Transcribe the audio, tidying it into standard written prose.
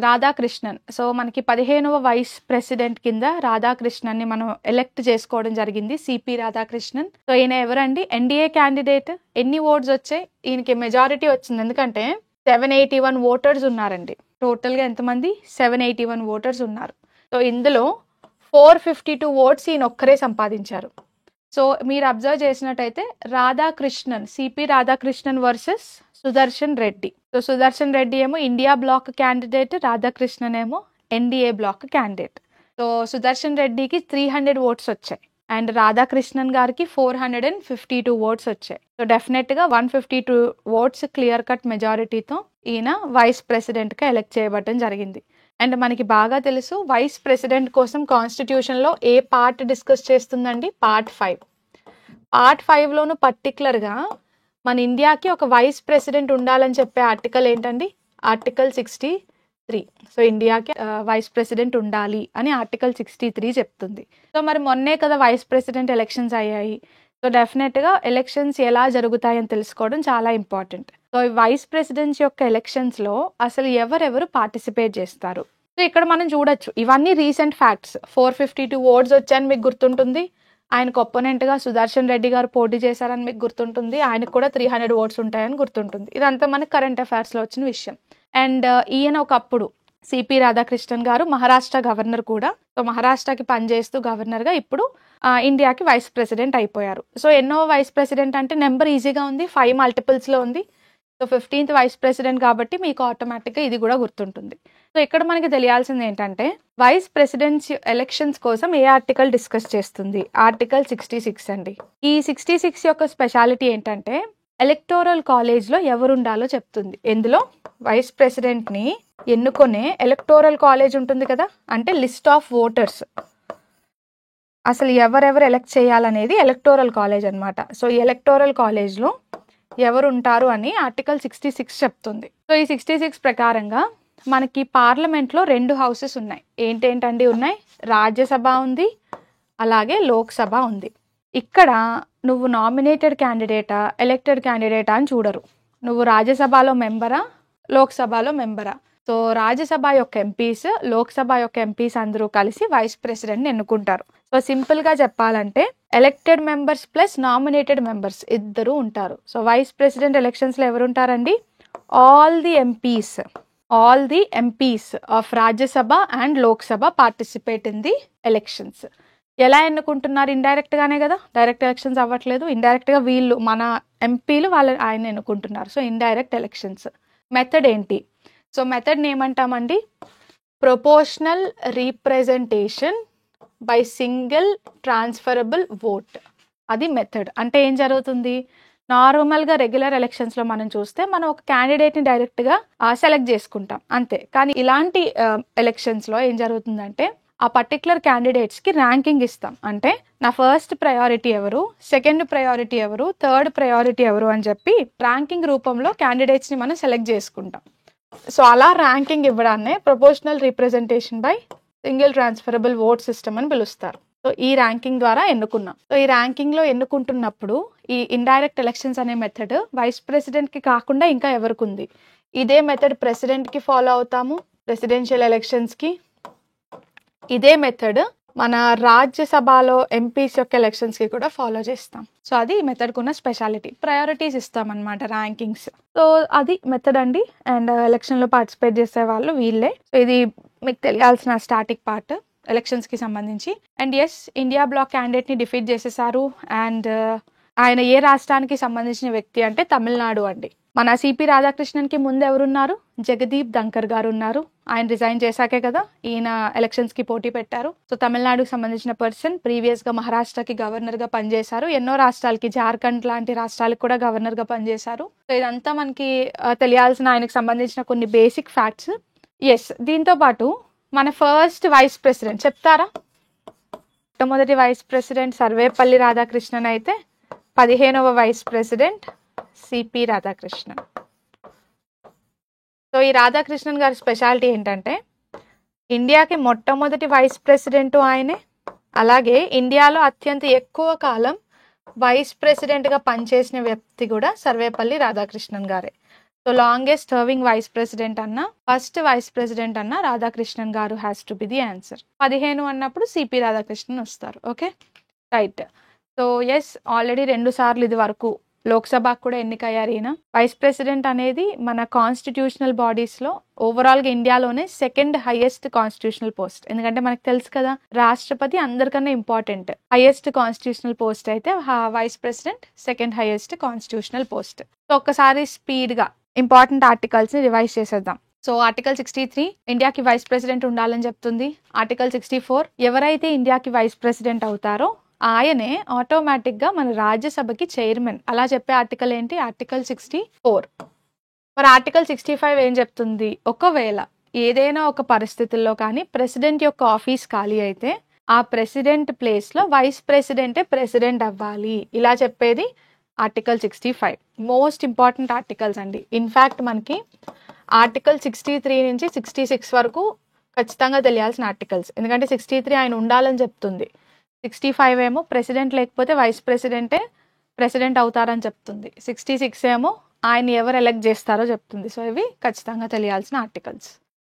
Radhakrishnan. So మనకి 15వ vice president కింద రాధాకృష్ణన్ని మనం ఎలెక్ట్ చేసుకోవడం జరిగింది. సిపి రాధాకృష్ణన్. సో ఈయన ఎవరండి? NDA candidate. ఎన్ని ఓట్స్ వచ్చాయి? ఈయనకి మెజారిటీ వచ్చింది. ఎందుకంటే 781 ఓటర్స్ ఉన్నారండి. టోటల్గా ఎంతమంది? 781 ఓటర్స్ ఉన్నారు. సో ఇందులో 452 ఓట్స్ ఈయన ఒక్కరే సంపాదించారు. సో మీరు అబ్జర్వ్ చేసినట్టయితే Radhakrishnan, CP Radhakrishnan versus Sudarshan Reddy. So Sudarshan Reddy ఏమో ఇండియా బ్లాక్ క్యాండిడేట్, రాధాకృష్ణన్ ఏమో NDA block candidate. So Sudarshan రెడ్డికి 300 ఓట్స్ వచ్చాయి అండ్ రాధాకృష్ణన్ గారికి 452 ఓట్స్ వచ్చాయి. సో డెఫినెట్గా 152 ఓట్స్ క్లియర్ కట్ మెజారిటీతో ఈయన వైస్ ప్రెసిడెంట్గా ఎలెక్ట్ చేయబడటం జరిగింది. అండ్ మనకి బాగా తెలుసు వైస్ ప్రెసిడెంట్ కోసం కాన్స్టిట్యూషన్లో ఏ పార్ట్ డిస్కస్ చేస్తుందండి? పార్ట్ 5. పార్ట్ 5లోను పర్టికులర్గా మన ఇండియాకి ఒక వైస్ ప్రెసిడెంట్ ఉండాలని చెప్పే ఆర్టికల్ ఏంటండి? ఆర్టికల్ 63. సో ఇండియాకి వైస్ ప్రెసిడెంట్ ఉండాలి అని ఆర్టికల్ 63 చెప్తుంది. సో మరి మొన్నే కదా వైస్ ప్రెసిడెంట్ ఎలక్షన్స్ అయ్యాయి. సో డెఫినెట్గా ఎలక్షన్స్ ఎలా జరుగుతాయని తెలుసుకోవడం చాలా ఇంపార్టెంట్. సో ఈ వైస్ ప్రెసిడెంట్స్ యొక్క ఎలక్షన్స్లో అసలు ఎవరెవరు పార్టిసిపేట్ చేస్తారు? సో ఇక్కడ మనం చూడొచ్చు, ఇవన్నీ రీసెంట్ ఫ్యాక్ట్స్. 452 ఓట్స్ వచ్చాయని మీకు గుర్తుంటుంది. ఆయనకు ఒపోనెంట్గా సుదర్శన్ రెడ్డి గారు పోటీ చేశారని మీకు గుర్తుంటుంది. ఆయనకు కూడా 300 ఓట్స్ ఉంటాయని గుర్తుంటుంది. ఇదంతా మనకి కరెంట్ అఫైర్స్లో వచ్చిన విషయం. అండ్ ఈయన ఒకప్పుడు సిపి రాధాకృష్ణన్ గారు మహారాష్ట్ర గవర్నర్ కూడా. సో మహారాష్ట్రకి పనిచేస్తూ గవర్నర్గా ఇప్పుడు ఇండియాకి వైస్ ప్రెసిడెంట్ అయిపోయారు. సో ఎన్నో వైస్ ప్రెసిడెంట్ అంటే నెంబర్ ఈజీగా ఉంది, 5 మల్టిపుల్స్లో ఉంది. సో 15th వైస్ ప్రెసిడెంట్ కాబట్టి మీకు ఆటోమేటిక్గా ఇది కూడా గుర్తుంటుంది. సో ఇక్కడ మనకి తెలియాల్సింది ఏంటంటే వైస్ ప్రెసిడెంట్స్ ఎలక్షన్స్ కోసం ఏ ఆర్టికల్ డిస్కస్ చేస్తుంది? ఆర్టికల్ 66 అండి. ఈ 66 యొక్క స్పెషాలిటీ ఏంటంటే ఎలక్టోరల్ కాలేజ్లో ఎవరు ఉండాలో చెప్తుంది. ఎందులో? వైస్ ప్రెసిడెంట్ని ఎన్నుకొనే ఎలక్టోరల్ కాలేజ్ ఉంటుంది కదా, అంటే లిస్ట్ ఆఫ్ ఓటర్స్. అసలు ఎవరెవరు ఎలక్ట్ చేయాలనేది ఎలక్టోరల్ కాలేజ్ అనమాట. సో ఈ ఎలక్టోరల్ కాలేజ్లో ఎవరు ఉంటారు అని ఆర్టికల్ 66 చెప్తుంది. సో ఈ 66 ప్రకారంగా మనకి పార్లమెంట్లో 2 హౌసెస్ ఉన్నాయి. ఏంటేంటండి ఉన్నాయి? రాజ్యసభ ఉంది, అలాగే లోక్సభ ఉంది. ఇక్కడ నువ్వు నామినేటెడ్ క్యాండిడేటా, ఎలక్టెడ్ క్యాండిడేటా అని చూడరు. నువ్వు రాజ్యసభలో మెంబరా, లోక్సభలో మెంబరా. సో రాజ్యసభ యొక్క ఎంపీస్, లోక్సభ యొక్క ఎంపీస్ అందరూ కలిసి వైస్ ప్రెసిడెంట్ని ఎన్నుకుంటారు. సో సింపుల్గా చెప్పాలంటే elected members plus nominated members ఇద్దరు ఉంటారు. సో వైస్ ప్రెసిడెంట్ ఎలక్షన్స్లో ఎవరు ఉంటారండి? All the MPs of Rajya Sabha and Lok Sabha participate in the elections. ఎలా ఎన్నుకుంటున్నారు? ఇండైరెక్ట్గానే కదా, డైరెక్ట్ ఎలక్షన్స్ అవ్వట్లేదు. ఇండైరెక్ట్గా వీళ్ళు మన ఎంపీలు ఆయన ఎన్నుకుంటున్నారు. So indirect elections. మెథడ్ ఏంటి? సో మెథడ్ని ఏమంటామండి? Proportional representation by single transferable vote. అది మెథడ్. అంటే ఏం జరుగుతుంది? నార్మల్గా రెగ్యులర్ ఎలక్షన్స్లో మనం చూస్తే మనం ఒక క్యాండిడేట్ని డైరెక్ట్గా సెలెక్ట్ చేసుకుంటాం అంతే. కానీ ఇలాంటి ఎలక్షన్స్లో ఏం జరుగుతుందంటే ఆ పర్టికులర్ క్యాండిడేట్స్కి ర్యాంకింగ్ ఇస్తాం. అంటే నా ఫస్ట్ ప్రయారిటీ ఎవరు, సెకండ్ ప్రయారిటీ ఎవరు, థర్డ్ ప్రయారిటీ ఎవరు అని చెప్పి ర్యాంకింగ్ రూపంలో క్యాండిడేట్స్ని మనం సెలెక్ట్ చేసుకుంటాం. సో అలా ర్యాంకింగ్ ఇవ్వడాన్నే proportional representation by single transferable vote system అని పిలుస్తారు. సో ఈ ర్యాంకింగ్ ద్వారా ఎన్నుకున్నాం. సో ఈ ర్యాంకింగ్లో ఎన్నుకుంటున్నప్పుడు ఈ ఇండైరెక్ట్ ఎలక్షన్స్ అనే మెథడ్ వైస్ ప్రెసిడెంట్కి కాకుండా ఇంకా ఎవరికి ఉంది? ఇదే మెథడ్ ప్రెసిడెంట్కి ఫాలో అవుతాము, ప్రెసిడెన్షియల్ ఎలక్షన్స్కి. ఇదే మెథడ్ మన రాజ్యసభలో ఎంపీస్ యొక్క ఎలక్షన్స్కి కూడా ఫాలో చేస్తాం. సో అది ఈ మెథడ్కి ఉన్న స్పెషాలిటీ. ప్రయారిటీస్ ఇస్తామన్నమాట, ర్యాంకింగ్స్. సో అది మెథడ్ అండి. అండ్ ఎలక్షన్లో పార్టిసిపేట్ చేసే వాళ్ళు వీళ్ళే. సో ఇది మీకు తెలియాల్సిన స్టాటిక్ పార్ట్ ఎలక్షన్స్కి సంబంధించి. అండ్ ఎస్, ఇండియా బ్లాక్ క్యాండిడేట్ని డిఫీట్ చేసేసారు. అండ్ ఆయన ఏ రాష్ట్రానికి సంబంధించిన వ్యక్తి అంటే తమిళనాడు అండి. మన సిపి రాధాకృష్ణన్కి ముందు ఎవరున్నారు? జగదీప్ ధంకర్ గారు ఉన్నారు. ఆయన రిజైన్ చేశాకే కదా ఈయన ఎలక్షన్స్కి పోటీ పెట్టారు. సో తమిళనాడుకి సంబంధించిన పర్సన్. ప్రీవియస్గా మహారాష్ట్రకి గవర్నర్గా పనిచేశారు. ఎన్నో రాష్ట్రాలకి, జార్ఖండ్ లాంటి రాష్ట్రాలకు కూడా గవర్నర్గా పనిచేశారు. సో ఇదంతా మనకి తెలియాల్సిన ఆయనకు సంబంధించిన కొన్ని బేసిక్ ఫ్యాక్ట్స్. ఎస్, దీంతో పాటు మన ఫస్ట్ వైస్ ప్రెసిడెంట్ చెప్తారా? మొట్టమొదటి వైస్ ప్రెసిడెంట్ సర్వేపల్లి రాధాకృష్ణన్ అయితే 15వ vice president CP Radhakrishnan. So ఈ రాధాకృష్ణన్ గారి స్పెషాలిటీ ఏంటంటే ఇండియాకి మొట్టమొదటి వైస్ ప్రెసిడెంట్ ఆయనే. అలాగే ఇండియాలో అత్యంత ఎక్కువ కాలం వైస్ ప్రెసిడెంట్గా పనిచేసిన వ్యక్తి కూడా సర్వేపల్లి రాధాకృష్ణన్ గారే. So longest serving vice president అన్న, ఫస్ట్ వైస్ ప్రెసిడెంట్ అన్న Radhakrishnan garu has to be the answer. 15 అన్నప్పుడు సిపి రాధాకృష్ణన్ వస్తారు. Okay right. So yes, already 2 సార్లు ఇది వరకు లోక్సభకు కూడా ఎన్నికయ్యారు ఈయన. వైస్ ప్రెసిడెంట్ అనేది మన కాన్స్టిట్యూషనల్ బాడీస్లో ఓవరాల్గా ఇండియాలోనే సెకండ్ హైయెస్ట్ కాన్స్టిట్యూషనల్ పోస్ట్. ఎందుకంటే మనకు తెలుసు కదా, రాష్ట్రపతి అందరికన్నా ఇంపార్టెంట్. హైయెస్ట్ కాన్స్టిట్యూషనల్ పోస్ట్ అయితే vice president second highest constitutional post. So ఒక్కసారి స్పీడ్గా ఇంపార్టెంట్ ఆర్టికల్స్ని రివైజ్ చేసేద్దాం. సో ఆర్టికల్ 63 ఇండియాకి వైస్ ప్రెసిడెంట్ ఉండాలని చెప్తుంది. ఆర్టికల్ 64 ఎవరైతే ఇండియాకి వైస్ ప్రెసిడెంట్ అవుతారో ఆయనే ఆటోమేటిక్గా మన రాజ్యసభకి చైర్మన్. అలా చెప్పే ఆర్టికల్ ఏంటి? ఆర్టికల్ 64. మరి ఆర్టికల్ 65 ఏం చెప్తుంది? ఒకవేళ ఏదైనా ఒక పరిస్థితుల్లో కానీ ప్రెసిడెంట్ యొక్క ఆఫీస్ ఖాళీ అయితే ఆ ప్రెసిడెంట్ ప్లేస్లో వైస్ ప్రెసిడెంటే ప్రెసిడెంట్ అవ్వాలి. ఇలా చెప్పేది ఆర్టికల్ 65. మోస్ట్ ఇంపార్టెంట్ ఆర్టికల్స్ అండి. ఇన్ఫ్యాక్ట్ మనకి ఆర్టికల్ 63 నుంచి 66 వరకు ఖచ్చితంగా తెలియాల్సిన ఆర్టికల్స్. ఎందుకంటే 63 ఆయన ఉండాలని చెప్తుంది, 65 ఏమో ప్రెసిడెంట్ లేకపోతే వైస్ ప్రెసిడెంటే ప్రెసిడెంట్ అవుతారని చెప్తుంది, 66 ఏమో ఆయన ఎవరు ఎలెక్ట్ చేస్తారో చెప్తుంది. సో ఇవి ఖచ్చితంగా తెలియాల్సిన ఆర్టికల్స్.